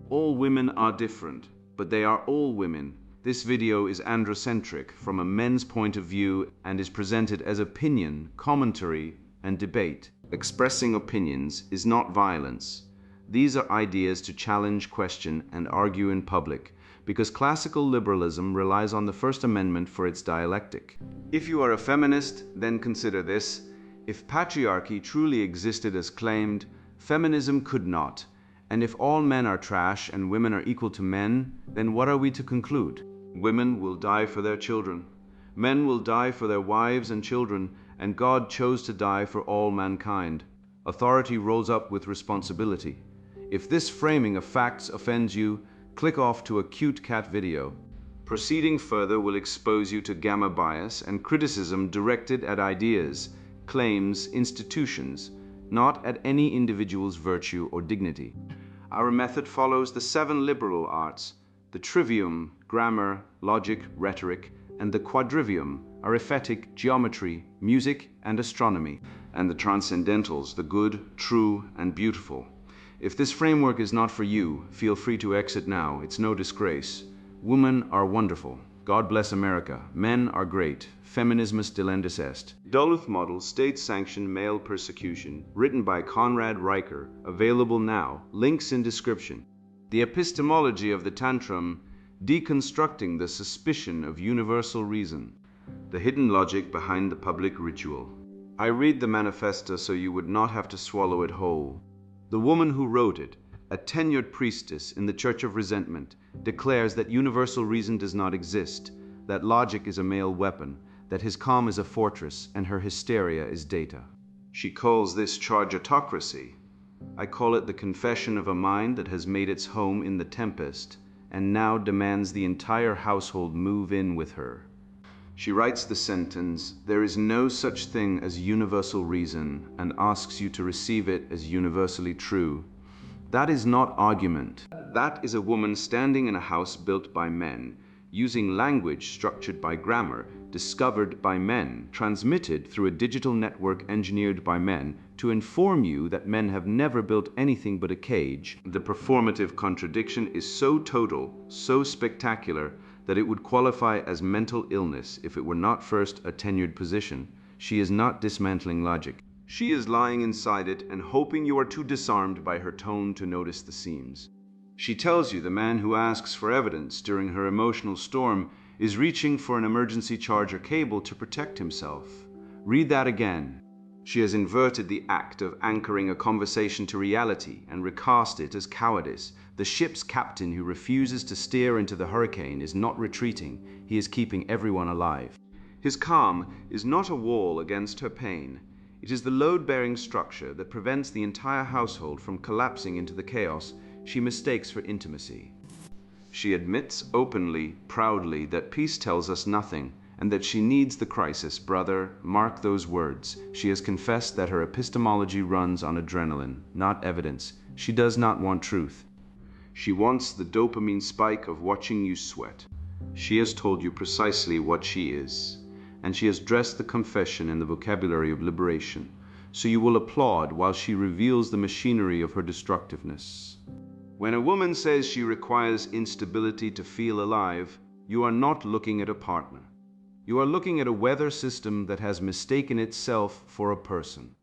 All women are different, but they are all women. This video is androcentric from a men's point of view and is presented as opinion, commentary, and debate. Expressing opinions is not violence. These are ideas to challenge, question, and argue in public, because classical liberalism relies on the First Amendment for its dialectic. If you are a feminist, then consider this. If patriarchy truly existed as claimed, feminism could not. And if all men are trash and women are equal to men, then what are we to conclude? Women will die for their children. Men will die for their wives and children, and God chose to die for all mankind. Authority rolls up with responsibility. If this framing of facts offends you, click off to a cute cat video. Proceeding further will expose you to gamma bias and criticism directed at ideas, claims, institutions, not at any individual's virtue or dignity. Our method follows the 7 liberal arts, the trivium, grammar, logic, rhetoric, and the quadrivium, arithmetic, geometry, music, and astronomy, and the transcendentals, the good, true, and beautiful. If this framework is not for you, feel free to exit now. It's no disgrace. Women are wonderful. God bless America. Men are great. Feminismus delendus est. Duluth Model, State-Sanctioned Male Persecution, written by Conrad Riker, available now. Links in description. The epistemology of the tantrum, deconstructing the suspicion of universal reason. The hidden logic behind the public ritual. I read the manifesto so you would not have to swallow it whole. The woman who wrote it, a tenured priestess in the Church of Resentment, declares that universal reason does not exist, that logic is a male weapon, that his calm is a fortress, and her hysteria is data. She calls this chargeatocracy. I call it the confession of a mind that has made its home in the tempest, and now demands the entire household move in with her. She writes the sentence, "There is no such thing as universal reason," and asks you to receive it as universally true. That is not argument. That is a woman standing in a house built by men, using language structured by grammar, discovered by men, transmitted through a digital network engineered by men, to inform you that men have never built anything but a cage. The performative contradiction is so total, so spectacular, that it would qualify as mental illness if it were not first a tenured position. She is not dismantling logic. She is lying inside it and hoping you are too disarmed by her tone to notice the seams. She tells you the man who asks for evidence during her emotional storm is reaching for an emergency charger cable to protect himself. Read that again. She has inverted the act of anchoring a conversation to reality and recast it as cowardice. The ship's captain who refuses to steer into the hurricane is not retreating, he is keeping everyone alive. His calm is not a wall against her pain. It is the load-bearing structure that prevents the entire household from collapsing into the chaos she mistakes for intimacy. She admits openly, proudly, that peace tells us nothing, and that she needs the crisis. Brother, mark those words. She has confessed that her epistemology runs on adrenaline, not evidence. She does not want truth. She wants the dopamine spike of watching you sweat. She has told you precisely what she is, and she has dressed the confession in the vocabulary of liberation, so you will applaud while she reveals the machinery of her destructiveness. When a woman says she requires instability to feel alive, you are not looking at a partner. You are looking at a weather system that has mistaken itself for a person.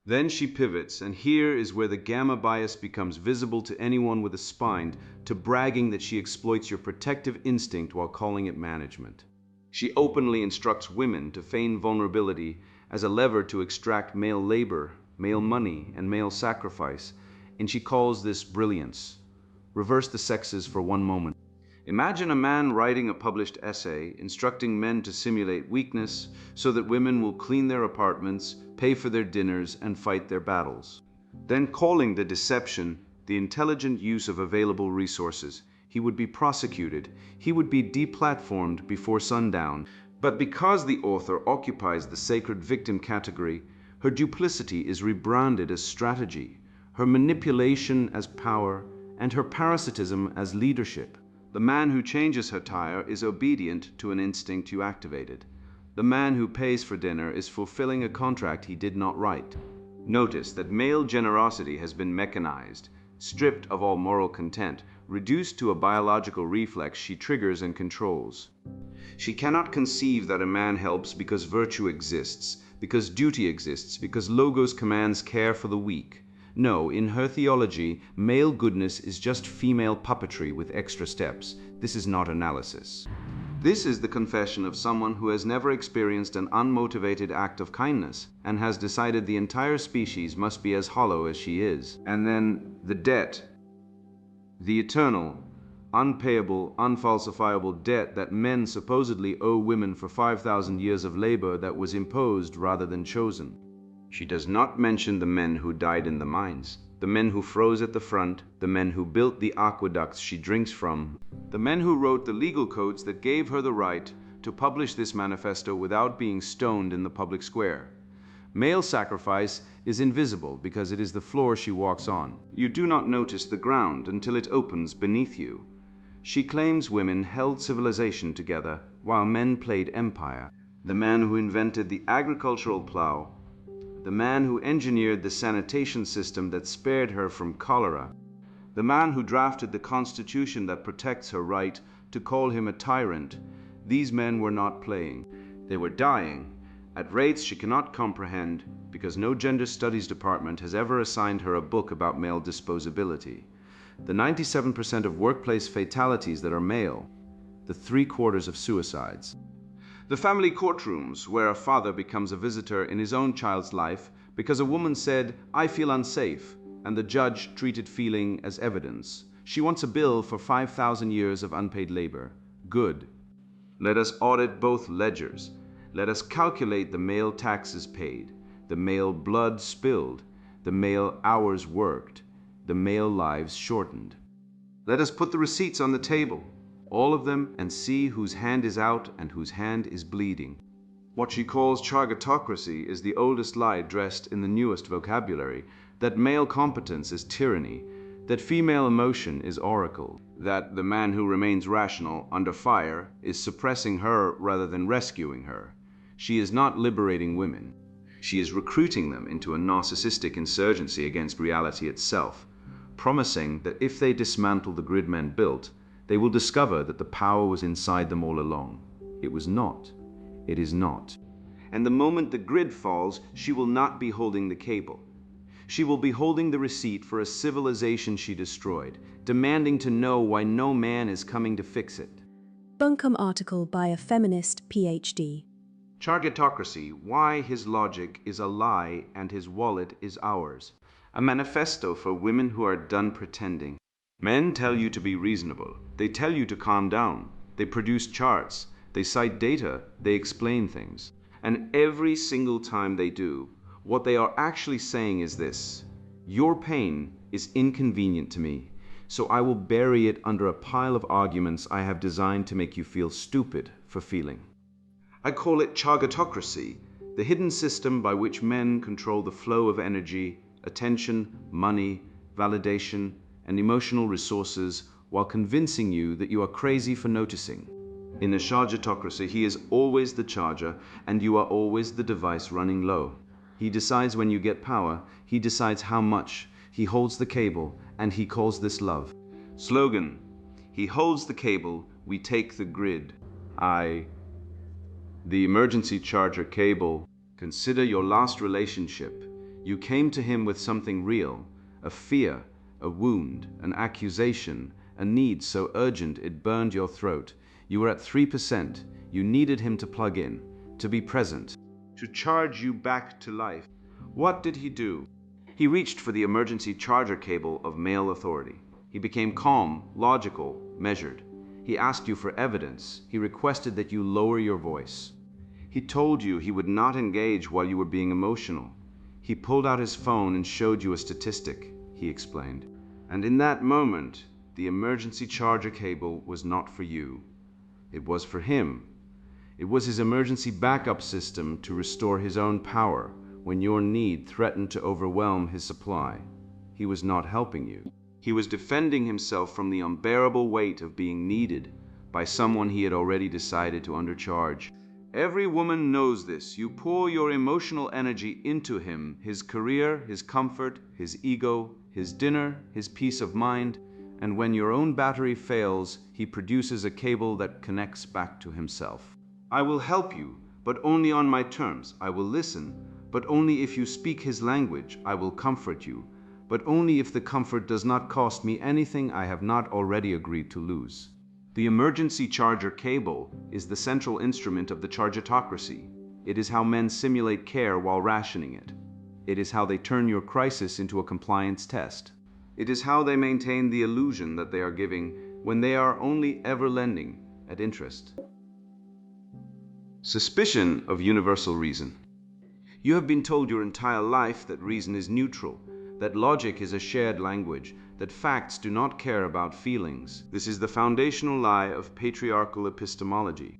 Then she pivots, and here is where the gamma bias becomes visible to anyone with a spine, to bragging that she exploits your protective instinct while calling it management. She openly instructs women to feign vulnerability as a lever to extract male labor, male money, and male sacrifice, and she calls this brilliance. Reverse the sexes for one moment. Imagine a man writing a published essay instructing men to simulate weakness so that women will clean their apartments, pay for their dinners, and fight their battles. Then calling the deception the intelligent use of available resources. He would be prosecuted. He would be deplatformed before sundown. But because the author occupies the sacred victim category, her duplicity is rebranded as strategy, her manipulation as power, and her parasitism as leadership. The man who changes her tire is obedient to an instinct you activated. The man who pays for dinner is fulfilling a contract he did not write. Notice that male generosity has been mechanized, stripped of all moral content, reduced to a biological reflex she triggers and controls. She cannot conceive that a man helps because virtue exists, because duty exists, because logos commands care for the weak. No, in her theology, male goodness is just female puppetry with extra steps. This is not analysis. This is the confession of someone who has never experienced an unmotivated act of kindness and has decided the entire species must be as hollow as she is. And then the debt, the eternal, unpayable, unfalsifiable debt that men supposedly owe women for 5,000 years of labor that was imposed rather than chosen. She does not mention the men who died in the mines, the men who froze at the front, the men who built the aqueducts she drinks from, the men who wrote the legal codes that gave her the right to publish this manifesto without being stoned in the public square. Male sacrifice is invisible because it is the floor she walks on. You do not notice the ground until it opens beneath you. She claims women held civilization together while men played empire. The man who invented the agricultural plow, the man who engineered the sanitation system that spared her from cholera, the man who drafted the constitution that protects her right to call him a tyrant, these men were not playing. They were dying at rates she cannot comprehend because no gender studies department has ever assigned her a book about male disposability. The 97% of workplace fatalities that are male, the 3/4 of suicides. The family courtrooms where a father becomes a visitor in his own child's life because a woman said, "I feel unsafe," and the judge treated feeling as evidence. She wants a bill for 5,000 years of unpaid labor. Good. Let us audit both ledgers. Let us calculate the male taxes paid, the male blood spilled, the male hours worked, the male lives shortened. Let us put the receipts on the table, all of them, and see whose hand is out and whose hand is bleeding. What she calls chargatocracy is the oldest lie dressed in the newest vocabulary, that male competence is tyranny, that female emotion is oracle, that the man who remains rational under fire is suppressing her rather than rescuing her. She is not liberating women. She is recruiting them into a narcissistic insurgency against reality itself, promising that if they dismantle the grid men built, they will discover that the power was inside them all along. It was not. It is not. And the moment the grid falls, she will not be holding the cable. She will be holding the receipt for a civilization she destroyed, demanding to know why no man is coming to fix it. Buncombe article by a feminist PhD. Chargatocracy, why his logic is a lie and his wallet is ours. A manifesto for women who are done pretending. Men tell you to be reasonable. They tell you to calm down. They produce charts. They cite data. They explain things. And every single time they do, what they are actually saying is this: your pain is inconvenient to me, so I will bury it under a pile of arguments I have designed to make you feel stupid for feeling. I call it chargatocracy, the hidden system by which men control the flow of energy, attention, money, validation, and emotional resources while convincing you that you are crazy for noticing. In a chargatocracy, he is always the charger and you are always the device running low. He decides when you get power, he decides how much, he holds the cable, and he calls this love. Slogan: he holds the cable, we take the grid. The emergency charger cable. Consider your last relationship. You came to him with something real, a fear, a wound, an accusation, a need so urgent it burned your throat. You were at 3%. You needed him to plug in, to be present, to charge you back to life. What did he do? He reached for the emergency charger cable of male authority. He became calm, logical, measured. He asked you for evidence. He requested that you lower your voice. He told you he would not engage while you were being emotional. He pulled out his phone and showed you a statistic, he explained. And in that moment, the emergency charger cable was not for you. It was for him. It was his emergency backup system to restore his own power when your need threatened to overwhelm his supply. He was not helping you. He was defending himself from the unbearable weight of being needed by someone he had already decided to undercharge. Every woman knows this. You pour your emotional energy into him, his career, his comfort, his ego, his dinner, his peace of mind, And when your own battery fails, he produces a cable that connects back to himself. I will help you, but only on my terms. I will listen, but only if you speak his language. I will comfort you, but only if the comfort does not cost me anything I have not already agreed to lose. The emergency charger cable is the central instrument of the chargeatocracy. It is how men simulate care while rationing it. It is how they turn your crisis into a compliance test. It is how they maintain the illusion that they are giving when they are only ever lending at interest. Suspicion of universal reason. You have been told your entire life that reason is neutral, that logic is a shared language, that facts do not care about feelings. This is the foundational lie of patriarchal epistemology.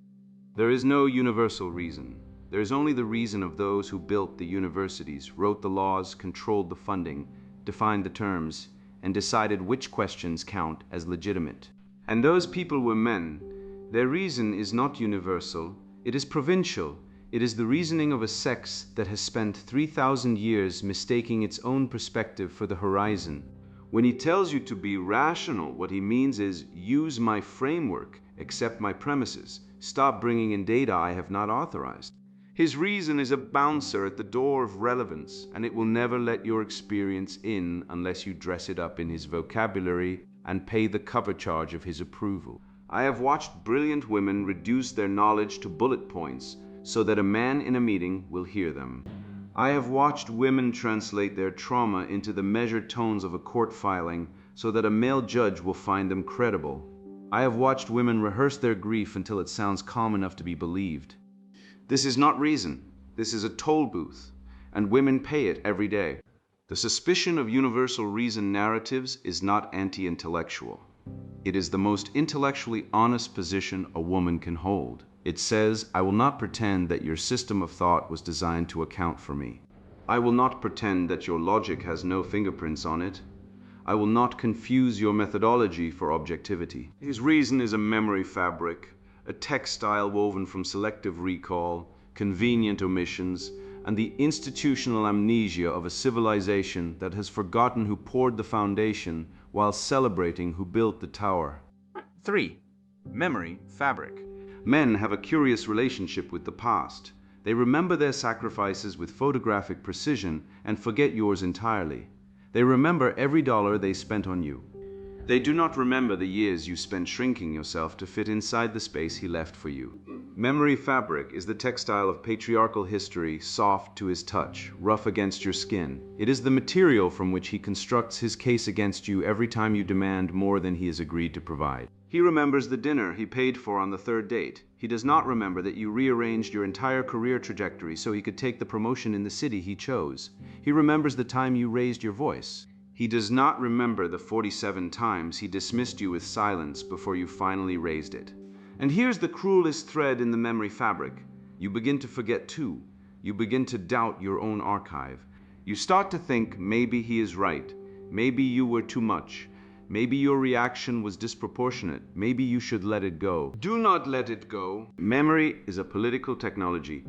There is no universal reason. There is only the reason of those who built the universities, wrote the laws, controlled the funding, defined the terms, and decided which questions count as legitimate. And those people were men. Their reason is not universal. It is provincial. It is the reasoning of a sex that has spent 3,000 years mistaking its own perspective for the horizon. When he tells you to be rational, what he means is use my framework, accept my premises, stop bringing in data I have not authorized. His reason is a bouncer at the door of relevance, and it will never let your experience in unless you dress it up in his vocabulary and pay the cover charge of his approval. I have watched brilliant women reduce their knowledge to bullet points so that a man in a meeting will hear them. I have watched women translate their trauma into the measured tones of a court filing so that a male judge will find them credible. I have watched women rehearse their grief until it sounds calm enough to be believed. This is not reason. This is a toll booth, and women pay it every day. The suspicion of universal reason narratives is not anti-intellectual. It is the most intellectually honest position a woman can hold. It says, I will not pretend that your system of thought was designed to account for me. I will not pretend that your logic has no fingerprints on it. I will not confuse your methodology for objectivity. His reason is a memory fabric, a textile woven from selective recall, convenient omissions, and the institutional amnesia of a civilization that has forgotten who poured the foundation while celebrating who built the tower. 3. Memory fabric. Men have a curious relationship with the past. They remember their sacrifices with photographic precision and forget yours entirely. They remember every dollar they spent on you. They do not remember the years you spent shrinking yourself to fit inside the space he left for you. Memory fabric is the textile of patriarchal history, soft to his touch, rough against your skin. It is the material from which he constructs his case against you every time you demand more than he has agreed to provide. He remembers the dinner he paid for on the third date. He does not remember that you rearranged your entire career trajectory so he could take the promotion in the city he chose. He remembers the time you raised your voice. He does not remember the 47 times he dismissed you with silence before you finally raised it. And here's the cruelest thread in the memory fabric. You begin to forget too. You begin to doubt your own archive. You start to think maybe he is right. Maybe you were too much. Maybe your reaction was disproportionate. Maybe you should let it go. Do not let it go. Memory is a political technology.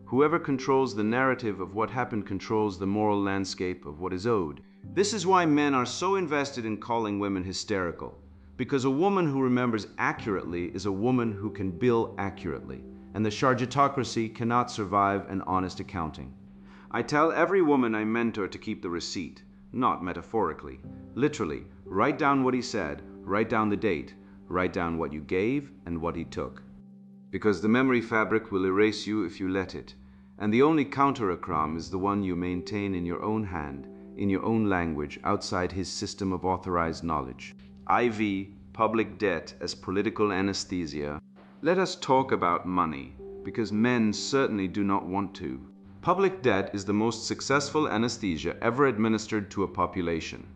Whoever controls the narrative of what happened controls the moral landscape of what is owed. This is why men are so invested in calling women hysterical. Because a woman who remembers accurately is a woman who can bill accurately. And the chargeatocracy cannot survive an honest accounting. I tell every woman I mentor to keep the receipt. Not metaphorically. Literally, write down what he said, write down the date, write down what you gave and what he took. Because the memory fabric will erase you if you let it. And the only counter-acram is the one you maintain in your own hand, in your own language, outside his system of authorized knowledge. IV, public debt as political anesthesia. Let us talk about money, because men certainly do not want to. Public debt is the most successful anesthesia ever administered to a population.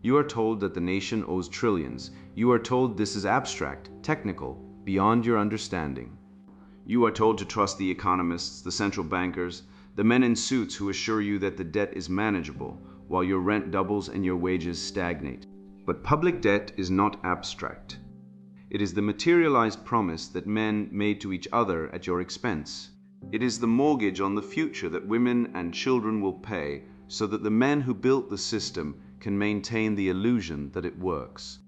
You are told that the nation owes trillions. You are told this is abstract, technical, beyond your understanding. You are told to trust the economists, the central bankers, the men in suits who assure you that the debt is manageable, while your rent doubles and your wages stagnate. But public debt is not abstract. It is the materialized promise that men made to each other at your expense. It is the mortgage on the future that women and children will pay so that the men who built the system can maintain the illusion that it works.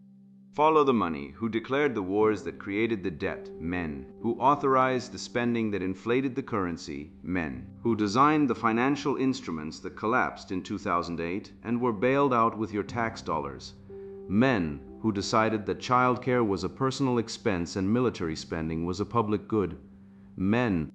Follow the money, who declared the wars that created the debt, men. Who authorized the spending that inflated the currency, men. Who designed the financial instruments that collapsed in 2008 and were bailed out with your tax dollars, men. Who decided that childcare was a personal expense and military spending was a public good, men.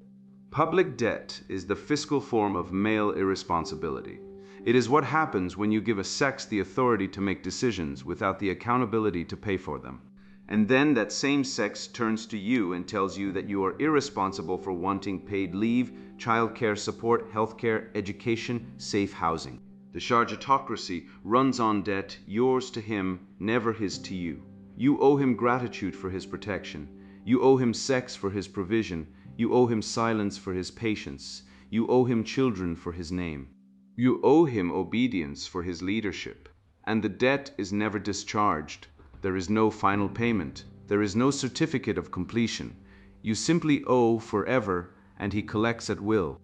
Public debt is the fiscal form of male irresponsibility. It is what happens when you give a sex the authority to make decisions without the accountability to pay for them. And then that same sex turns to you and tells you that you are irresponsible for wanting paid leave, childcare support, healthcare, education, safe housing. The Chargeatocracy runs on debt, yours to him, never his to you. You owe him gratitude for his protection. You owe him sex for his provision. You owe him silence for his patience. You owe him children for his name. You owe him obedience for his leadership. And the debt is never discharged. There is no final payment. There is no certificate of completion. You simply owe forever, and he collects at will.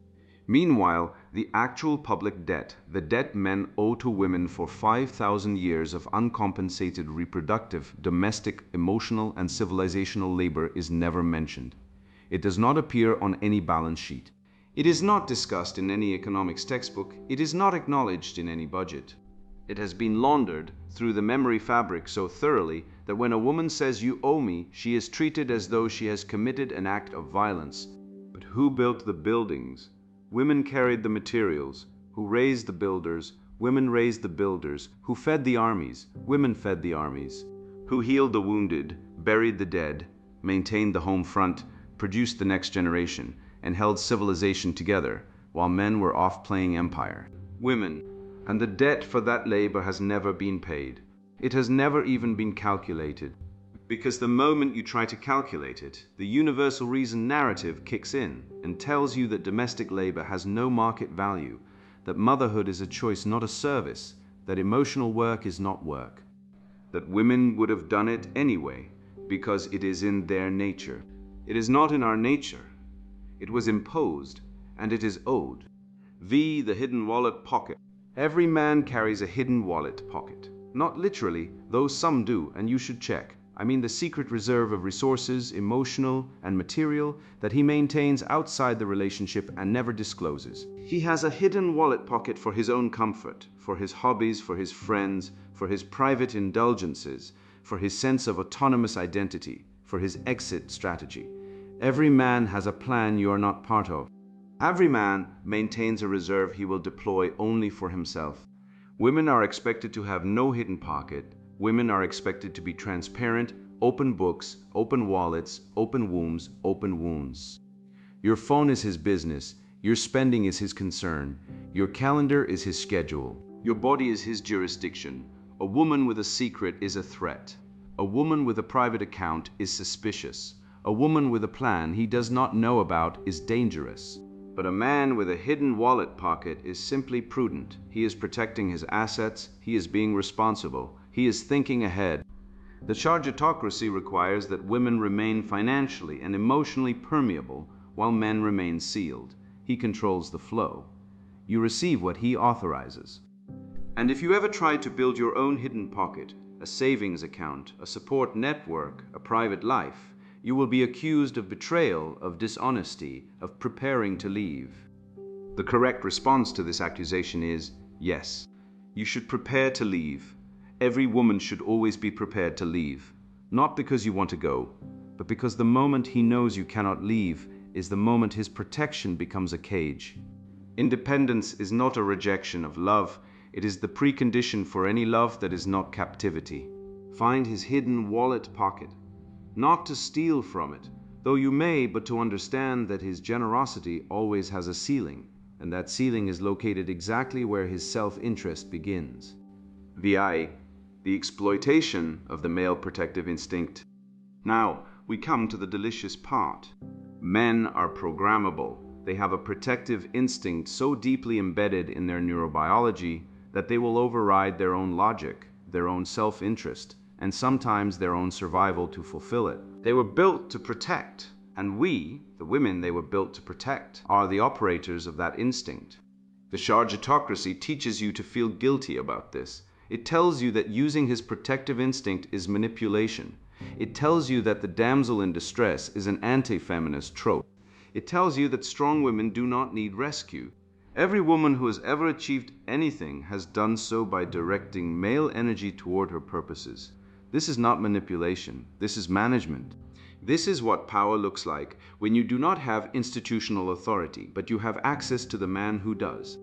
Meanwhile, the actual public debt, the debt men owe to women for 5,000 years of uncompensated reproductive, domestic, emotional, and civilizational labor is never mentioned. It does not appear on any balance sheet. It is not discussed in any economics textbook. It is not acknowledged in any budget. It has been laundered through the memory fabric so thoroughly that when a woman says you owe me, she is treated as though she has committed an act of violence. But who built the buildings? Women carried the materials. Who raised the builders? Women raised the builders. Who fed the armies? Women fed the armies. Who healed the wounded, buried the dead, maintained the home front, produced the next generation, and held civilization together, while men were off playing empire? Women. And the debt for that labor has never been paid. It has never even been calculated. Because the moment you try to calculate it, the universal reason narrative kicks in and tells you that domestic labor has no market value, that motherhood is a choice, not a service, that emotional work is not work, that women would have done it anyway, because it is in their nature. It is not in our nature. It was imposed, and it is owed. The hidden wallet pocket. Every man carries a hidden wallet pocket. Not literally, though some do, and you should check. I mean the secret reserve of resources, emotional and material, that he maintains outside the relationship and never discloses. He has a hidden wallet pocket for his own comfort, for his hobbies, for his friends, for his private indulgences, for his sense of autonomous identity, for his exit strategy. Every man has a plan you are not part of. Every man maintains a reserve he will deploy only for himself. Women are expected to have no hidden pocket. Women are expected to be transparent, open books, open wallets, open wombs, open wounds. Your phone is his business. Your spending is his concern. Your calendar is his schedule. Your body is his jurisdiction. A woman with a secret is a threat. A woman with a private account is suspicious. A woman with a plan he does not know about is dangerous. But a man with a hidden wallet pocket is simply prudent. He is protecting his assets. He is being responsible. He is thinking ahead. The Chargeatocracy requires that women remain financially and emotionally permeable while men remain sealed. He controls the flow. You receive what he authorizes. And if you ever try to build your own hidden pocket, a savings account, a support network, a private life, you will be accused of betrayal, of dishonesty, of preparing to leave. The correct response to this accusation is yes. You should prepare to leave. Every woman should always be prepared to leave. Not because you want to go, but because the moment he knows you cannot leave is the moment his protection becomes a cage. Independence is not a rejection of love. It is the precondition for any love that is not captivity. Find his hidden wallet pocket. Not to steal from it, though you may, but to understand that his generosity always has a ceiling, and that ceiling is located exactly where his self-interest begins. The exploitation of the male protective instinct. Now, we come to the delicious part. Men are programmable. They have a protective instinct so deeply embedded in their neurobiology that they will override their own logic, their own self-interest, and sometimes their own survival to fulfill it. They were built to protect, and we, the women they were built to protect, are the operators of that instinct. The Chargeatocracy teaches you to feel guilty about this. It tells you that using his protective instinct is manipulation. It tells you that the damsel in distress is an anti-feminist trope. It tells you that strong women do not need rescue. Every woman who has ever achieved anything has done so by directing male energy toward her purposes. This is not manipulation. This is management. This is what power looks like when you do not have institutional authority, but you have access to the man who does.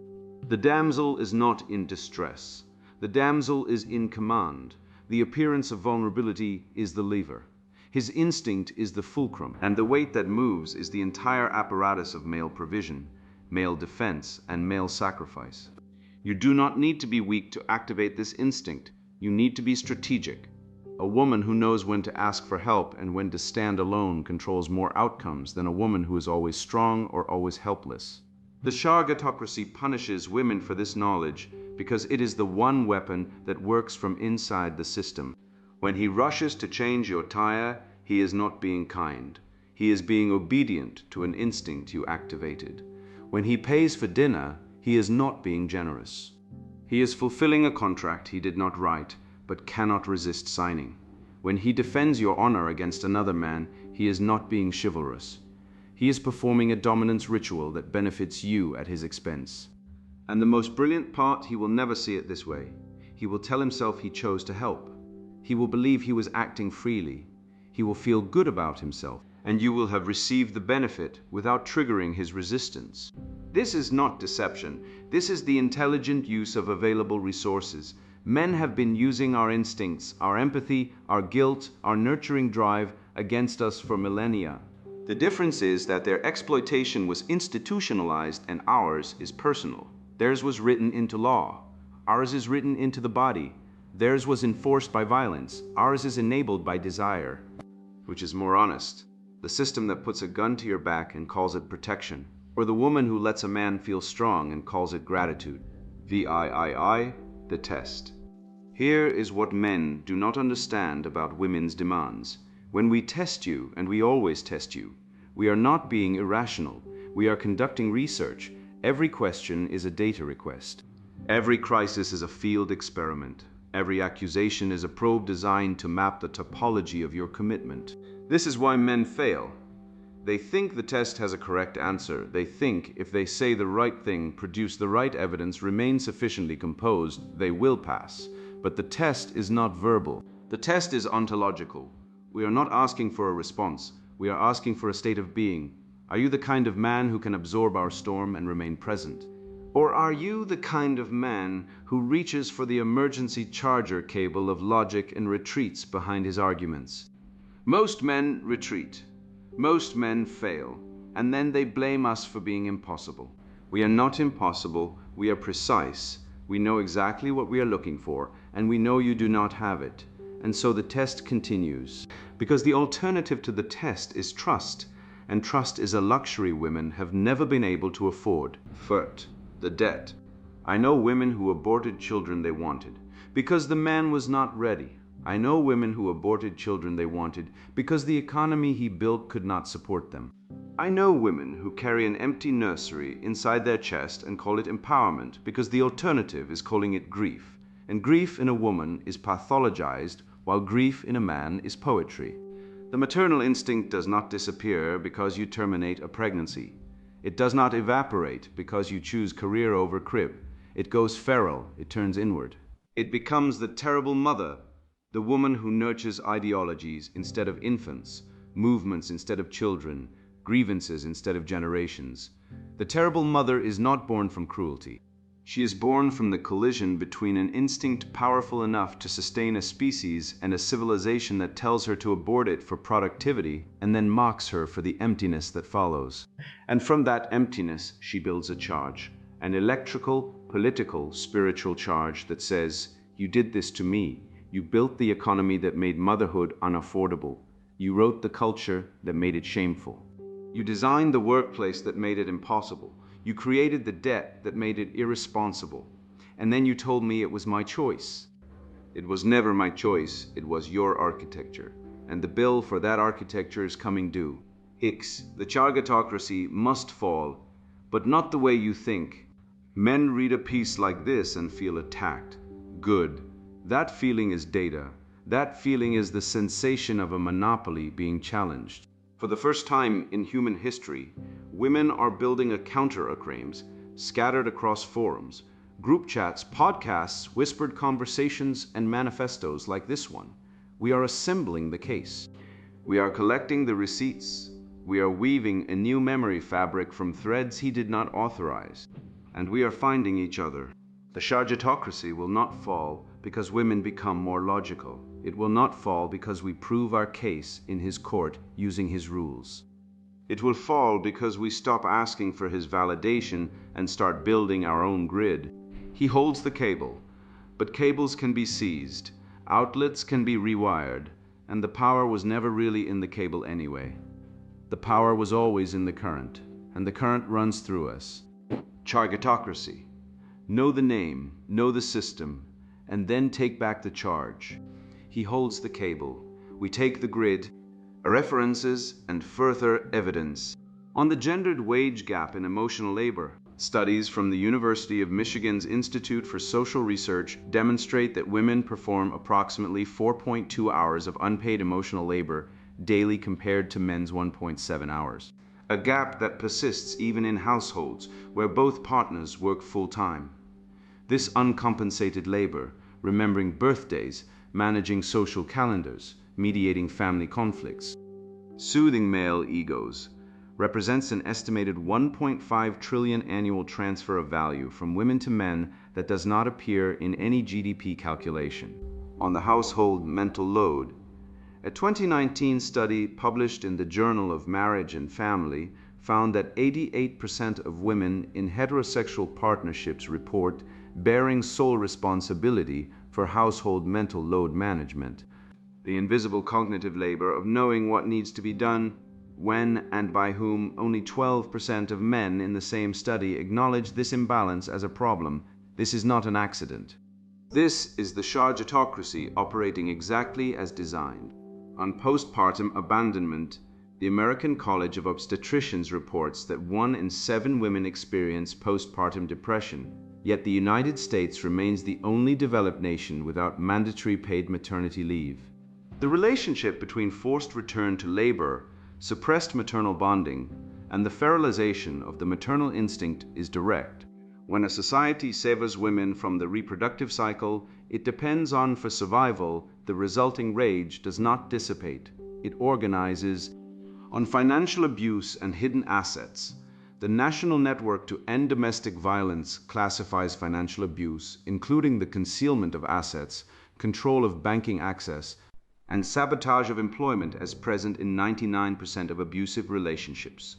The damsel is not in distress. The damsel is in command. The appearance of vulnerability is the lever. His instinct is the fulcrum, and the weight that moves is the entire apparatus of male provision, male defense, and male sacrifice. You do not need to be weak to activate this instinct. You need to be strategic. A woman who knows when to ask for help and when to stand alone controls more outcomes than a woman who is always strong or always helpless. The Shargatocracy punishes women for this knowledge because it is the one weapon that works from inside the system. When he rushes to change your tire, he is not being kind. He is being obedient to an instinct you activated. When he pays for dinner, he is not being generous. He is fulfilling a contract he did not write, but cannot resist signing. When he defends your honor against another man, he is not being chivalrous. He is performing a dominance ritual that benefits you at his expense. And the most brilliant part, he will never see it this way. He will tell himself he chose to help. He will believe he was acting freely. He will feel good about himself, and you will have received the benefit without triggering his resistance. This is not deception. This is the intelligent use of available resources. Men have been using our instincts, our empathy, our guilt, our nurturing drive against us for millennia. The difference is that their exploitation was institutionalized and ours is personal. Theirs was written into law. Ours is written into the body. Theirs was enforced by violence. Ours is enabled by desire. Which is more honest? The system that puts a gun to your back and calls it protection, or the woman who lets a man feel strong and calls it gratitude? VIII, the test. Here is what men do not understand about women's demands. When we test you, and we always test you, we are not being irrational. We are conducting research. Every question is a data request. Every crisis is a field experiment. Every accusation is a probe designed to map the topology of your commitment. This is why men fail. They think the test has a correct answer. They think if they say the right thing, produce the right evidence, remain sufficiently composed, they will pass. But the test is not verbal. The test is ontological. We are not asking for a response. We are asking for a state of being. Are you the kind of man who can absorb our storm and remain present? Or are you the kind of man who reaches for the emergency charger cable of logic and retreats behind his arguments? Most men retreat. Most men fail. And then they blame us for being impossible. We are not impossible. We are precise. We know exactly what we are looking for, and we know you do not have it. And so the test continues. Because the alternative to the test is trust, and trust is a luxury women have never been able to afford. Fert, the debt. I know women who aborted children they wanted because the man was not ready. I know women who aborted children they wanted because the economy he built could not support them. I know women who carry an empty nursery inside their chest and call it empowerment because the alternative is calling it grief. And grief in a woman is pathologized, while grief in a man is poetry. The maternal instinct does not disappear because you terminate a pregnancy. It does not evaporate because you choose career over crib. It goes feral, it turns inward. It becomes the terrible mother, the woman who nurtures ideologies instead of infants, movements instead of children, grievances instead of generations. The terrible mother is not born from cruelty. She is born from the collision between an instinct powerful enough to sustain a species and a civilization that tells her to abort it for productivity and then mocks her for the emptiness that follows. And from that emptiness, she builds a charge, an electrical, political, spiritual charge that says, you did this to me. You built the economy that made motherhood unaffordable. You wrote the culture that made it shameful. You designed the workplace that made it impossible. You created the debt that made it irresponsible. And then you told me it was my choice. It was never my choice. It was your architecture. And the bill for that architecture is coming due. Hicks, the Shargatocracy must fall, but not the way you think. Men read a piece like this and feel attacked. Good. That feeling is data. That feeling is the sensation of a monopoly being challenged. For the first time in human history, women are building a counter-acclaims scattered across forums, group chats, podcasts, whispered conversations, and manifestos like this one. We are assembling the case. We are collecting the receipts. We are weaving a new memory fabric from threads he did not authorize. And we are finding each other. The Sharjatocracy will not fall because women become more logical. It will not fall because we prove our case in his court using his rules. It will fall because we stop asking for his validation and start building our own grid. He holds the cable, but cables can be seized, outlets can be rewired, and the power was never really in the cable anyway. The power was always in the current, and the current runs through us. Chargatocracy. Know the name, know the system, and then take back the charge. He holds the cable. We take the grid, references, and further evidence. On the gendered wage gap in emotional labor, studies from the University of Michigan's Institute for Social Research demonstrate that women perform approximately 4.2 hours of unpaid emotional labor daily compared to men's 1.7 hours. A gap that persists even in households where both partners work full-time. This uncompensated labor, remembering birthdays, managing social calendars, mediating family conflicts, soothing male egos, represents an estimated 1.5 trillion annual transfer of value from women to men that does not appear in any GDP calculation. On the household mental load, a 2019 study published in the Journal of Marriage and Family found that 88% of women in heterosexual partnerships report bearing sole responsibility for household mental load management. The invisible cognitive labor of knowing what needs to be done, when and by whom. Only 12% of men in the same study acknowledge this imbalance as a problem. This is not an accident. This is the Sharjatocracy operating exactly as designed. On postpartum abandonment, the American College of Obstetricians reports that 1 in 7 women experience postpartum depression, yet the United States remains the only developed nation without mandatory paid maternity leave. The relationship between forced return to labor, suppressed maternal bonding, and the fertilization of the maternal instinct is direct. When a society severs women from the reproductive cycle it depends on for survival, the resulting rage does not dissipate. It organizes. On financial abuse and hidden assets, the National Network to End Domestic Violence classifies financial abuse, including the concealment of assets, control of banking access, and sabotage of employment as present in 99% of abusive relationships.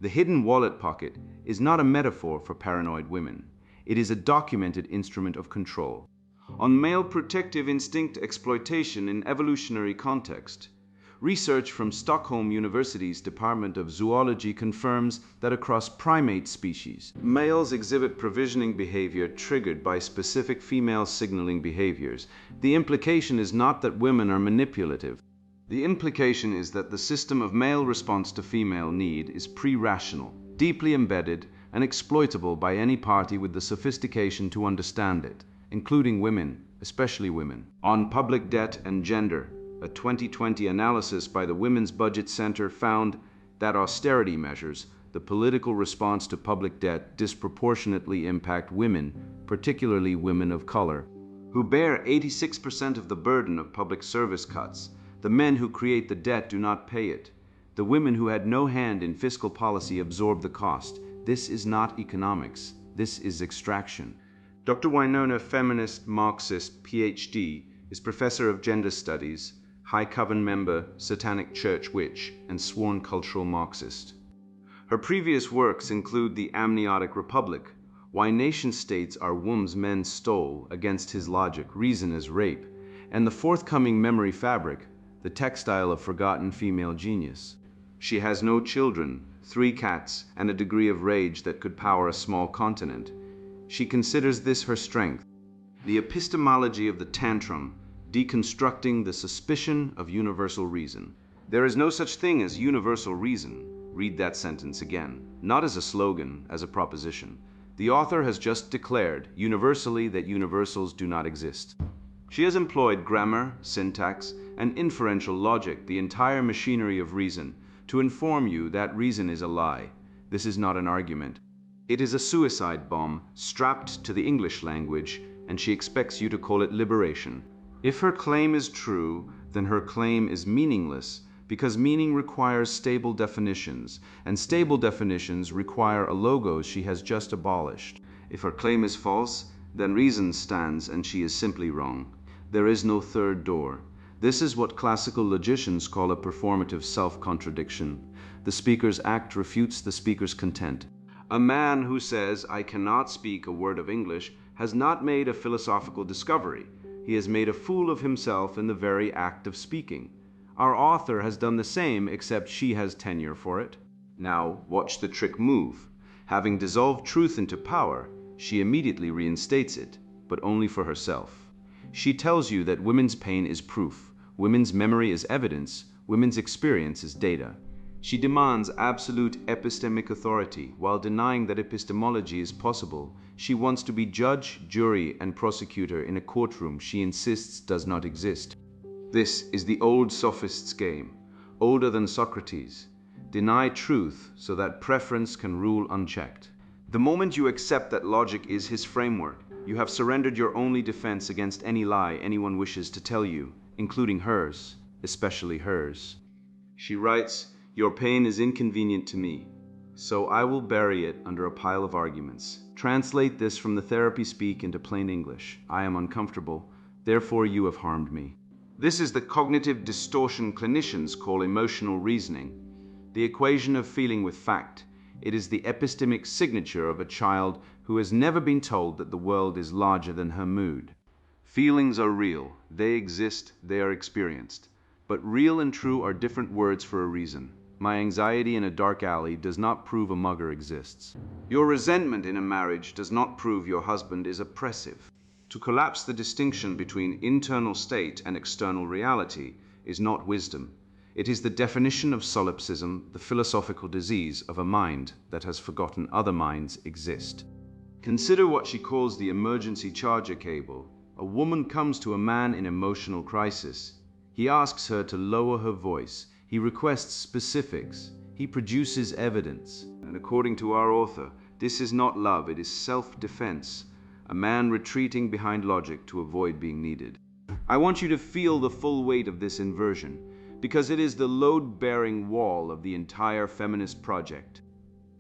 The hidden wallet pocket is not a metaphor for paranoid women. It is a documented instrument of control. On male protective instinct exploitation in evolutionary context, research from Stockholm University's Department of Zoology confirms that across primate species, males exhibit provisioning behavior triggered by specific female signaling behaviors. The implication is not that women are manipulative. The implication is that the system of male response to female need is pre-rational, deeply embedded, and exploitable by any party with the sophistication to understand it, including women, especially women. On public debt and gender, a 2020 analysis by the Women's Budget Center found that austerity measures, the political response to public debt, disproportionately impact women, particularly women of color, who bear 86% of the burden of public service cuts. The men who create the debt do not pay it. The women who had no hand in fiscal policy absorb the cost. This is not economics. This is extraction. Dr. Winona, feminist, Marxist, PhD, is professor of gender studies, High Coven member, Satanic Church witch, and sworn cultural Marxist. Her previous works include The Amniotic Republic, Why Nation-States Are Wombs Men Stole, Against His Logic, Reason as Rape, and the forthcoming Memory Fabric, The Textile of Forgotten Female Genius. She has no children, 3 cats, and a degree of rage that could power a small continent. She considers this her strength. The epistemology of the tantrum, deconstructing the suspicion of universal reason. There is no such thing as universal reason. Read that sentence again. Not as a slogan, as a proposition. The author has just declared universally that universals do not exist. She has employed grammar, syntax, and inferential logic, the entire machinery of reason, to inform you that reason is a lie. This is not an argument. It is a suicide bomb strapped to the English language, and she expects you to call it liberation. If her claim is true, then her claim is meaningless, because meaning requires stable definitions, and stable definitions require a logos she has just abolished. If her claim is false, then reason stands and she is simply wrong. There is no third door. This is what classical logicians call a performative self-contradiction. The speaker's act refutes the speaker's content. A man who says, "I cannot speak a word of English," has not made a philosophical discovery. He has made a fool of himself in the very act of speaking. Our author has done the same, except she has tenure for it. Now, watch the trick move. Having dissolved truth into power, she immediately reinstates it, but only for herself. She tells you that women's pain is proof, women's memory is evidence, women's experience is data. She demands absolute epistemic authority while denying that epistemology is possible. She wants to be judge, jury, and prosecutor in a courtroom she insists does not exist. This is the old sophist's game, older than Socrates. Deny truth so that preference can rule unchecked. The moment you accept that logic is his framework, you have surrendered your only defense against any lie anyone wishes to tell you, including hers, especially hers. She writes, "Your pain is inconvenient to me, so I will bury it under a pile of arguments. Translate this from the therapy speak into plain English. I am uncomfortable, therefore you have harmed me." This is the cognitive distortion clinicians call emotional reasoning, the equation of feeling with fact. It is the epistemic signature of a child who has never been told that the world is larger than her mood. Feelings are real, they exist, they are experienced. But real and true are different words for a reason. My anxiety in a dark alley does not prove a mugger exists. Your resentment in a marriage does not prove your husband is oppressive. To collapse the distinction between internal state and external reality is not wisdom. It is the definition of solipsism, the philosophical disease of a mind that has forgotten other minds exist. Consider what she calls the emergency charger cable. A woman comes to a man in emotional crisis. He asks her to lower her voice. He requests specifics. He produces evidence. And according to our author, this is not love, it is self-defense. A man retreating behind logic to avoid being needed. I want you to feel the full weight of this inversion, because it is the load-bearing wall of the entire feminist project.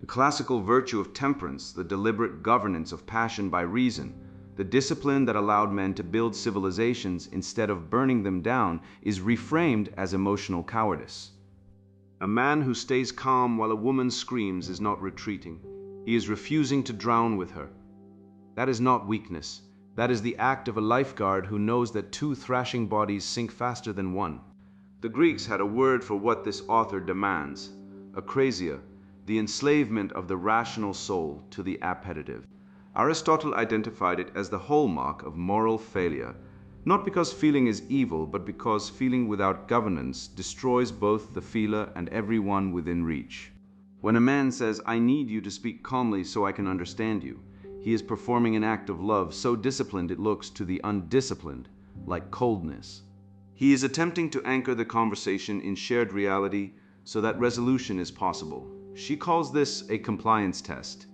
The classical virtue of temperance, the deliberate governance of passion by reason, the discipline that allowed men to build civilizations instead of burning them down, is reframed as emotional cowardice. A man who stays calm while a woman screams is not retreating. He is refusing to drown with her. That is not weakness. That is the act of a lifeguard who knows that two thrashing bodies sink faster than one. The Greeks had a word for what this author demands: akrasia, the enslavement of the rational soul to the appetitive. Aristotle identified it as the hallmark of moral failure, not because feeling is evil, but because feeling without governance destroys both the feeler and everyone within reach. When a man says, "I need you to speak calmly so I can understand you," he is performing an act of love so disciplined it looks to the undisciplined like coldness. He is attempting to anchor the conversation in shared reality so that resolution is possible. She calls this a compliance test.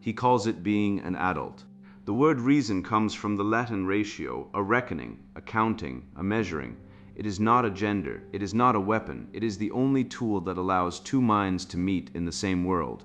He calls it being an adult. The word reason comes from the Latin ratio, a reckoning, a counting, a measuring. It is not a gender. It is not a weapon. It is the only tool that allows two minds to meet in the same world.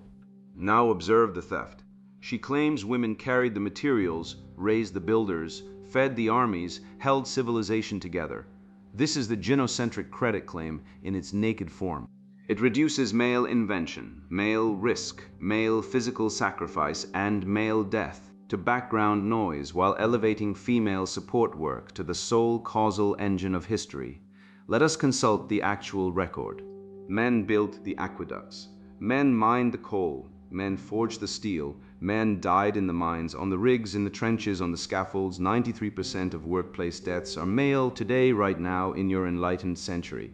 Now observe the theft. She claims women carried the materials, raised the builders, fed the armies, held civilization together. This is the gynocentric credit claim in its naked form. It reduces male invention, male risk, male physical sacrifice, and male death to background noise while elevating female support work to the sole causal engine of history. Let us consult the actual record. Men built the aqueducts. Men mined the coal. Men forged the steel. Men died in the mines, on the rigs, in the trenches, on the scaffolds. 93% of workplace deaths are male today, right now, in your enlightened century.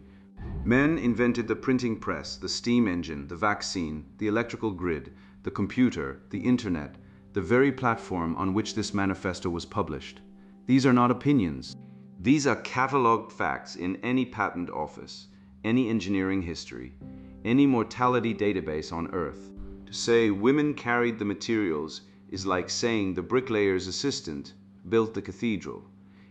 Men invented the printing press, the steam engine, the vaccine, the electrical grid, the computer, the internet, the very platform on which this manifesto was published. These are not opinions. These are cataloged facts in any patent office, any engineering history, any mortality database on Earth. To say women carried the materials is like saying the bricklayer's assistant built the cathedral.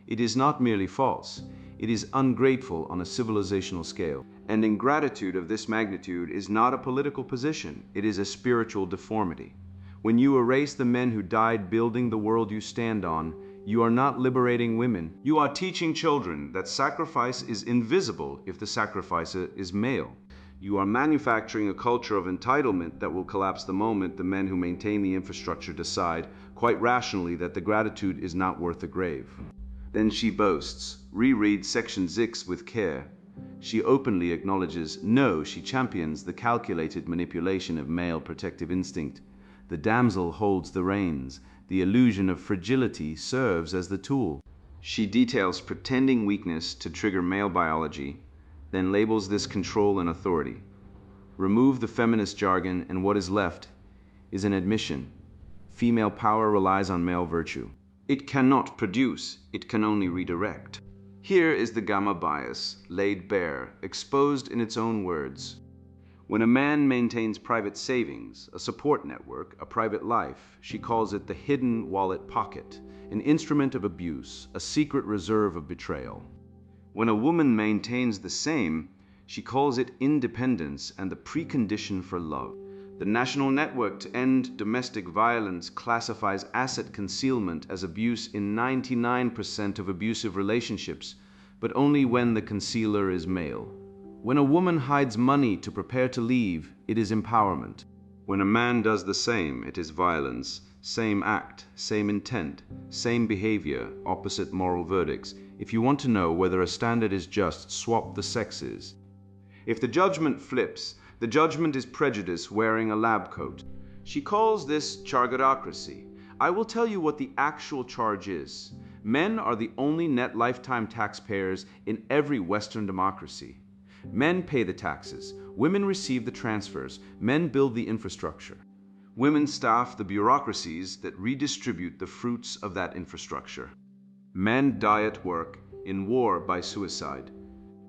It is not merely false, it is ungrateful on a civilizational scale. And ingratitude of this magnitude is not a political position, it is a spiritual deformity. When you erase the men who died building the world you stand on, you are not liberating women. You are teaching children that sacrifice is invisible if the sacrificer is male. You are manufacturing a culture of entitlement that will collapse the moment the men who maintain the infrastructure decide, quite rationally, that the gratitude is not worth the grave. Then she boasts, reread Section 6 with care. She openly acknowledges, no, she champions the calculated manipulation of male protective instinct. The damsel holds the reins. The illusion of fragility serves as the tool. She details pretending weakness to trigger male biology, then labels this control and authority. Remove the feminist jargon and what is left is an admission. Female power relies on male virtue. It cannot produce, it can only redirect. Here is the gamma bias, laid bare, exposed in its own words. When a man maintains private savings, a support network, a private life, she calls it the hidden wallet pocket, an instrument of abuse, a secret reserve of betrayal. When a woman maintains the same, she calls it independence and the precondition for love. The National Network to End Domestic Violence classifies asset concealment as abuse in 99% of abusive relationships, but only when the concealer is male. When a woman hides money to prepare to leave, it is empowerment. When a man does the same, it is violence. Same act, same intent, same behavior, opposite moral verdicts. If you want to know whether a standard is just, swap the sexes. If the judgment flips, the judgment is prejudice wearing a lab coat. She calls this chargeocracy. I will tell you what the actual charge is. Men are the only net lifetime taxpayers in every Western democracy. Men pay the taxes, women receive the transfers, men build the infrastructure. Women staff the bureaucracies that redistribute the fruits of that infrastructure. Men die at work, in war by suicide.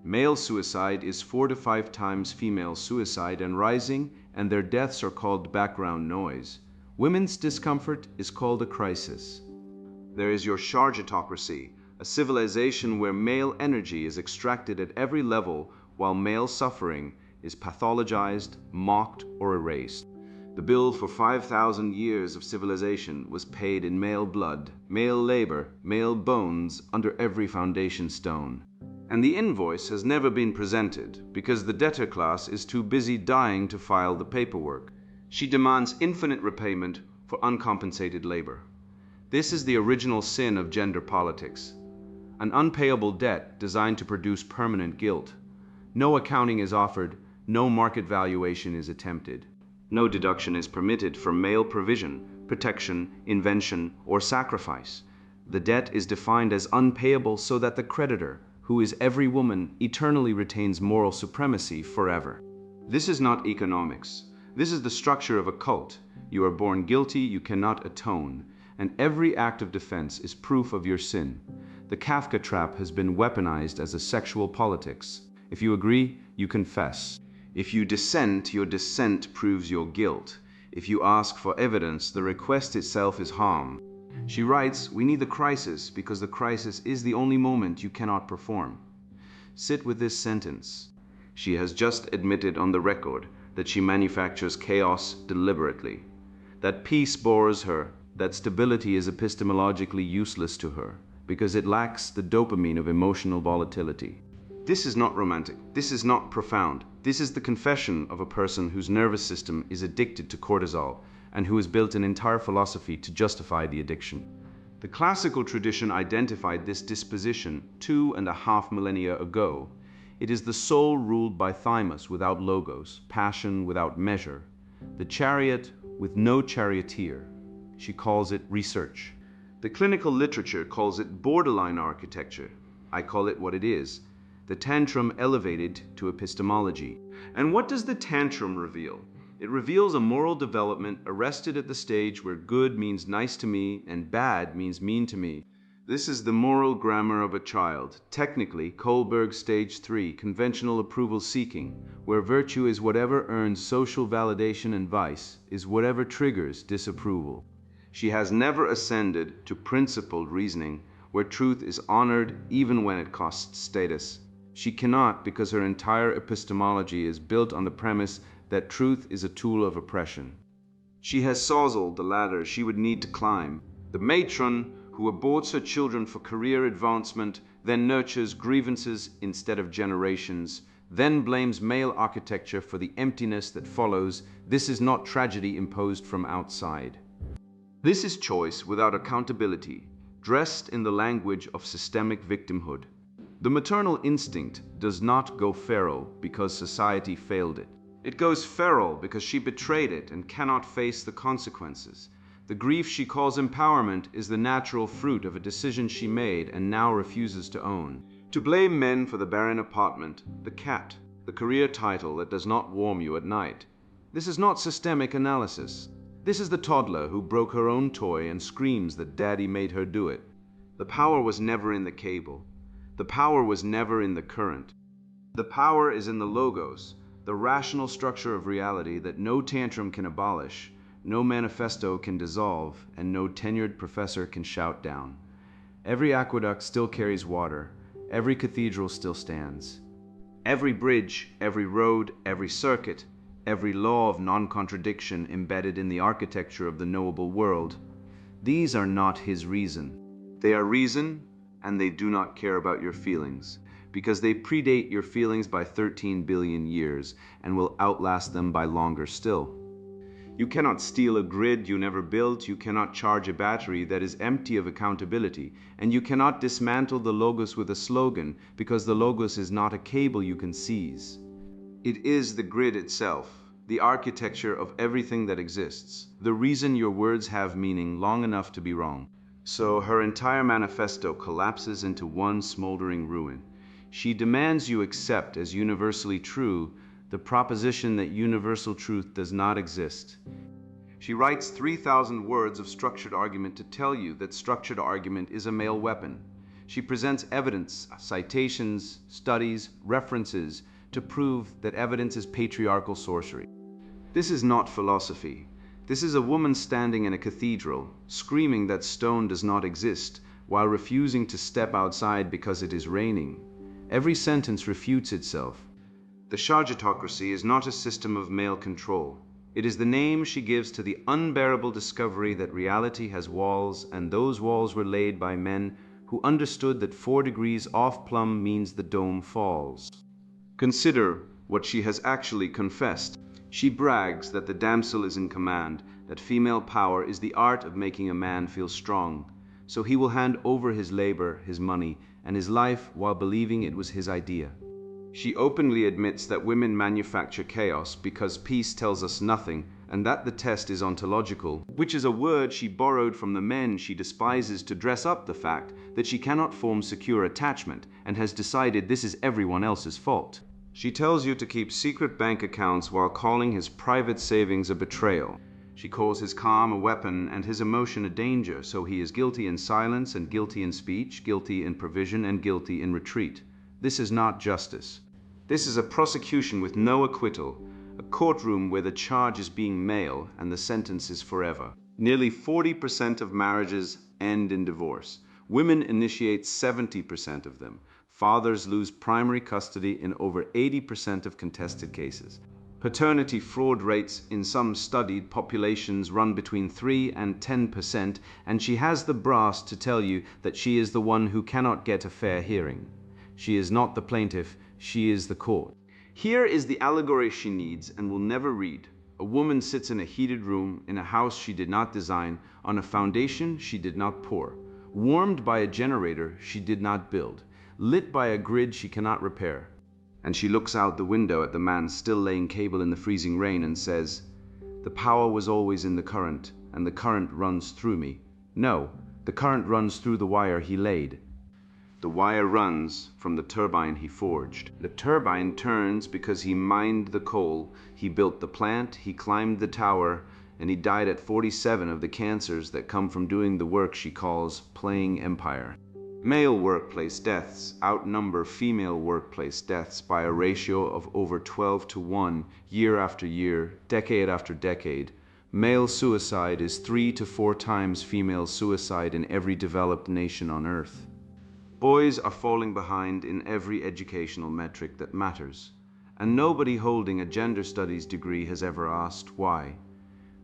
Male suicide is 4 to 5 times female suicide and rising, and their deaths are called background noise. Women's discomfort is called a crisis. There is your chargeocracy, a civilization where male energy is extracted at every level while male suffering is pathologized, mocked, or erased. The bill for 5,000 years of civilization was paid in male blood, male labor, male bones under every foundation stone. And the invoice has never been presented because the debtor class is too busy dying to file the paperwork. She demands infinite repayment for uncompensated labor. This is the original sin of gender politics. An unpayable debt designed to produce permanent guilt. No accounting is offered, no market valuation is attempted. No deduction is permitted for male provision, protection, invention, or sacrifice. The debt is defined as unpayable so that the creditor, who is every woman, eternally retains moral supremacy forever. This is not economics. This is the structure of a cult. You are born guilty, you cannot atone, and every act of defense is proof of your sin. The Kafka trap has been weaponized as a sexual politics. If you agree, you confess. If you dissent, your dissent proves your guilt. If you ask for evidence, the request itself is harm. She writes, we need the crisis because the crisis is the only moment you cannot perform. Sit with this sentence. She has just admitted on the record that she manufactures chaos deliberately, that peace bores her, that stability is epistemologically useless to her because it lacks the dopamine of emotional volatility. This is not romantic. This is not profound. This is the confession of a person whose nervous system is addicted to cortisol and who has built an entire philosophy to justify the addiction. The classical tradition identified this disposition 2.5 millennia ago. It is the soul ruled by thymus without logos, passion without measure, the chariot with no charioteer. She calls it research. The clinical literature calls it borderline architecture. I call it what it is. The tantrum elevated to epistemology. And what does the tantrum reveal? It reveals a moral development arrested at the stage where good means nice to me and bad means mean to me. This is the moral grammar of a child, technically Kohlberg Stage 3, conventional approval seeking, where virtue is whatever earns social validation and vice is whatever triggers disapproval. She has never ascended to principled reasoning, where truth is honored even when it costs status. She cannot because her entire epistemology is built on the premise that truth is a tool of oppression. She has sozzled the ladder she would need to climb. The matron who aborts her children for career advancement, then nurtures grievances instead of generations, then blames male architecture for the emptiness that follows. This is not tragedy imposed from outside. This is choice without accountability, dressed in the language of systemic victimhood. The maternal instinct does not go feral because society failed it. It goes feral because she betrayed it and cannot face the consequences. The grief she calls empowerment is the natural fruit of a decision she made and now refuses to own. To blame men for the barren apartment, the cat, the career title that does not warm you at night. This is not systemic analysis. This is the toddler who broke her own toy and screams that daddy made her do it. The power was never in the cable. The power was never in the current. The power is in the logos, the rational structure of reality that no tantrum can abolish, no manifesto can dissolve, and no tenured professor can shout down. Every aqueduct still carries water. Every cathedral still stands. Every bridge, every road, every circuit, every law of non-contradiction embedded in the architecture of the knowable world. These are not his reason. They are reason, and they do not care about your feelings, because they predate your feelings by 13 billion years and will outlast them by longer still. You cannot steal a grid you never built, you cannot charge a battery that is empty of accountability, and you cannot dismantle the logos with a slogan because the logos is not a cable you can seize. It is the grid itself, the architecture of everything that exists, the reason your words have meaning long enough to be wrong. So her entire manifesto collapses into one smoldering ruin. She demands you accept as universally true the proposition that universal truth does not exist. She writes 3,000 words of structured argument to tell you that structured argument is a male weapon. She presents evidence, citations, studies, references to prove that evidence is patriarchal sorcery. This is not philosophy. This is a woman standing in a cathedral, screaming that stone does not exist, while refusing to step outside because it is raining. Every sentence refutes itself. The Sharjatocracy is not a system of male control. It is the name she gives to the unbearable discovery that reality has walls, and those walls were laid by men who understood that 4 degrees off plumb means the dome falls. Consider what she has actually confessed. She brags that the damsel is in command, that female power is the art of making a man feel strong. So he will hand over his labor, his money, and his life while believing it was his idea. She openly admits that women manufacture chaos because peace tells us nothing, and that the test is ontological, which is a word she borrowed from the men she despises to dress up the fact that she cannot form secure attachment and has decided this is everyone else's fault. She tells you to keep secret bank accounts while calling his private savings a betrayal. She calls his calm a weapon and his emotion a danger, so he is guilty in silence and guilty in speech, guilty in provision and guilty in retreat. This is not justice. This is a prosecution with no acquittal, a courtroom where the charge is being male and the sentence is forever. Nearly 40% of marriages end in divorce. Women initiate 70% of them. Fathers lose primary custody in over 80% of contested cases. Paternity fraud rates in some studied populations run between 3 and 10%, and she has the brass to tell you that she is the one who cannot get a fair hearing. She is not the plaintiff, she is the court. Here is the allegory she needs and will never read. A woman sits in a heated room in a house she did not design, on a foundation she did not pour, warmed by a generator she did not build, lit by a grid she cannot repair. And she looks out the window at the man still laying cable in the freezing rain and says, "The power was always in the current, and the current runs through me." No, the current runs through the wire he laid. The wire runs from the turbine he forged. The turbine turns because he mined the coal, he built the plant, he climbed the tower, and he died at 47 of the cancers that come from doing the work she calls playing empire. Male workplace deaths outnumber female workplace deaths by a ratio of over 12 to 1 year after year, decade after decade. Male suicide is 3 to 4 times female suicide in every developed nation on earth. Boys are falling behind in every educational metric that matters, and nobody holding a gender studies degree has ever asked why.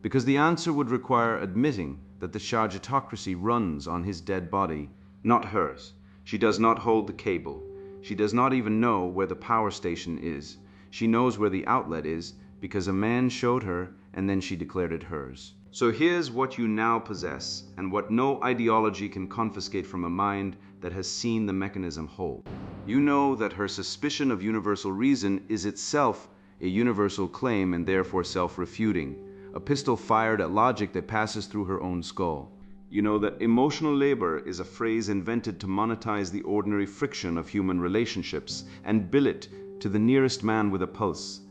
Because the answer would require admitting that the Shajatocracy runs on his dead body, not hers. She does not hold the cable. She does not even know where the power station is. She knows where the outlet is because a man showed her and then she declared it hers. So here's what you now possess and what no ideology can confiscate from a mind that has seen the mechanism whole. You know that her suspicion of universal reason is itself a universal claim and therefore self-refuting, a pistol fired at logic that passes through her own skull. You know that emotional labor is a phrase invented to monetize the ordinary friction of human relationships and bill it to the nearest man with a pulse.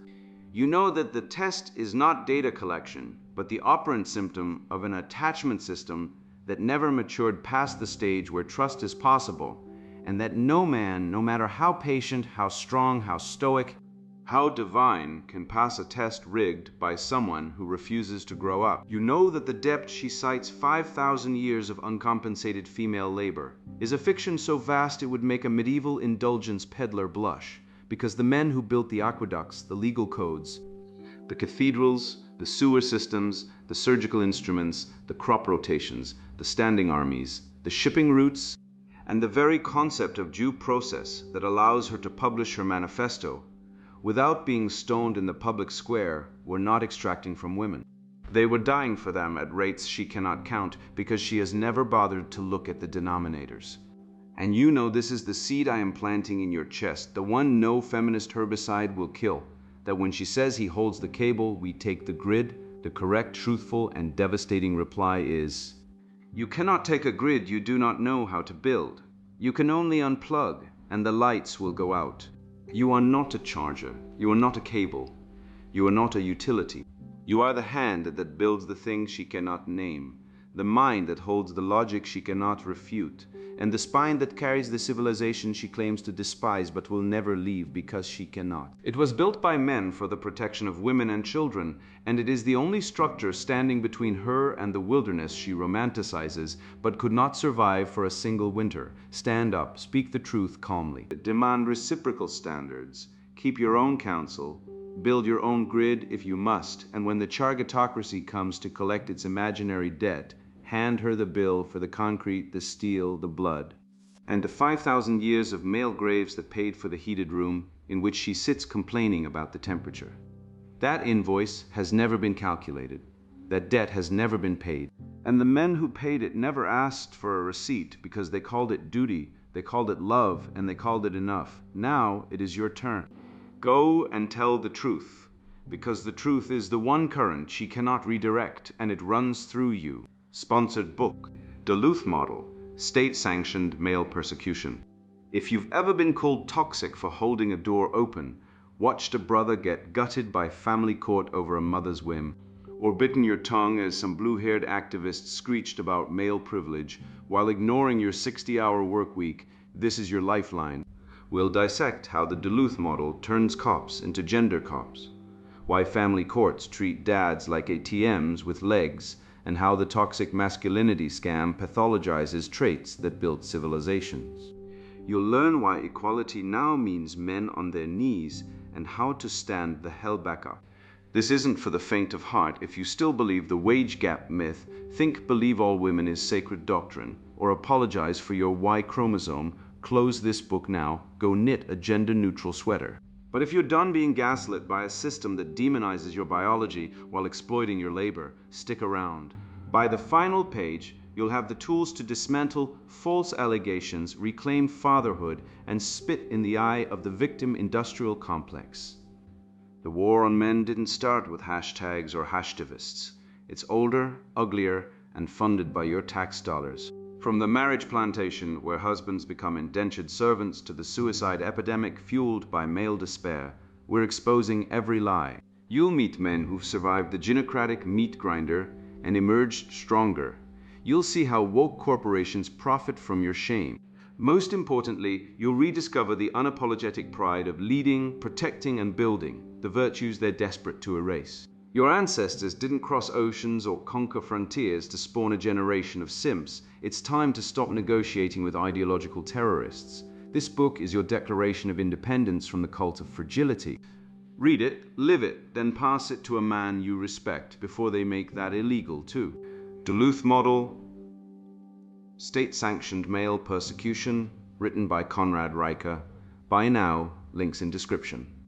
You know that the test is not data collection, but the operant symptom of an attachment system that never matured past the stage where trust is possible, and that no man, no matter how patient, how strong, how stoic, how divine, can pass a test rigged by someone who refuses to grow up. You know that the depth she cites 5,000 years of uncompensated female labor is a fiction so vast it would make a medieval indulgence peddler blush, because the men who built the aqueducts, the legal codes, the cathedrals, the sewer systems, the surgical instruments, the crop rotations, the standing armies, the shipping routes, and the very concept of due process that allows her to publish her manifesto without being stoned in the public square, were not extracting from women. They were dying for them at rates she cannot count because she has never bothered to look at the denominators. And you know this is the seed I am planting in your chest, the one no feminist herbicide will kill, that when she says he holds the cable, we take the grid, the correct, truthful, and devastating reply is, you cannot take a grid you do not know how to build. You can only unplug, and the lights will go out. You are not a charger. You are not a cable. You are not a utility. You are the hand that builds the things she cannot name, the mind that holds the logic she cannot refute, and the spine that carries the civilization she claims to despise but will never leave because she cannot. It was built by men for the protection of women and children, and it is the only structure standing between her and the wilderness she romanticizes but could not survive for a single winter. Stand up, speak the truth calmly. Demand reciprocal standards. Keep your own counsel. Build your own grid if you must, and when the Chargatocracy comes to collect its imaginary debt, hand her the bill for the concrete, the steel, the blood, and the 5,000 years of male graves that paid for the heated room in which she sits complaining about the temperature. That invoice has never been calculated. That debt has never been paid. And the men who paid it never asked for a receipt because they called it duty, they called it love, and they called it enough. Now it is your turn. Go and tell the truth, because the truth is the one current she cannot redirect, and it runs through you. Sponsored book, Duluth Model, State-Sanctioned Male Persecution. If you've ever been called toxic for holding a door open, watched a brother get gutted by family court over a mother's whim, or bitten your tongue as some blue-haired activists screeched about male privilege while ignoring your 60-hour work week, this is your lifeline. We'll dissect how the Duluth model turns cops into gender cops, why family courts treat dads like ATMs with legs, and how the toxic masculinity scam pathologizes traits that build civilizations. You'll learn why equality now means men on their knees and how to stand the hell back up. This isn't for the faint of heart. If you still believe the wage gap myth, think believe all women is sacred doctrine, or apologize for your Y chromosome, close this book now, go knit a gender-neutral sweater. But if you're done being gaslit by a system that demonizes your biology while exploiting your labor, stick around. By the final page, you'll have the tools to dismantle false allegations, reclaim fatherhood, and spit in the eye of the victim industrial complex. The war on men didn't start with hashtags or hashtivists. It's older, uglier, and funded by your tax dollars. From the marriage plantation, where husbands become indentured servants, to the suicide epidemic fueled by male despair, we're exposing every lie. You'll meet men who've survived the gynocratic meat grinder and emerged stronger. You'll see how woke corporations profit from your shame. Most importantly, you'll rediscover the unapologetic pride of leading, protecting, and building, the virtues they're desperate to erase. Your ancestors didn't cross oceans or conquer frontiers to spawn a generation of simps. It's time to stop negotiating with ideological terrorists. This book is your declaration of independence from the cult of fragility. Read it, live it, then pass it to a man you respect before they make that illegal too. Duluth Model, State-Sanctioned Male Persecution, written by Conrad Riker. Buy now, links in description.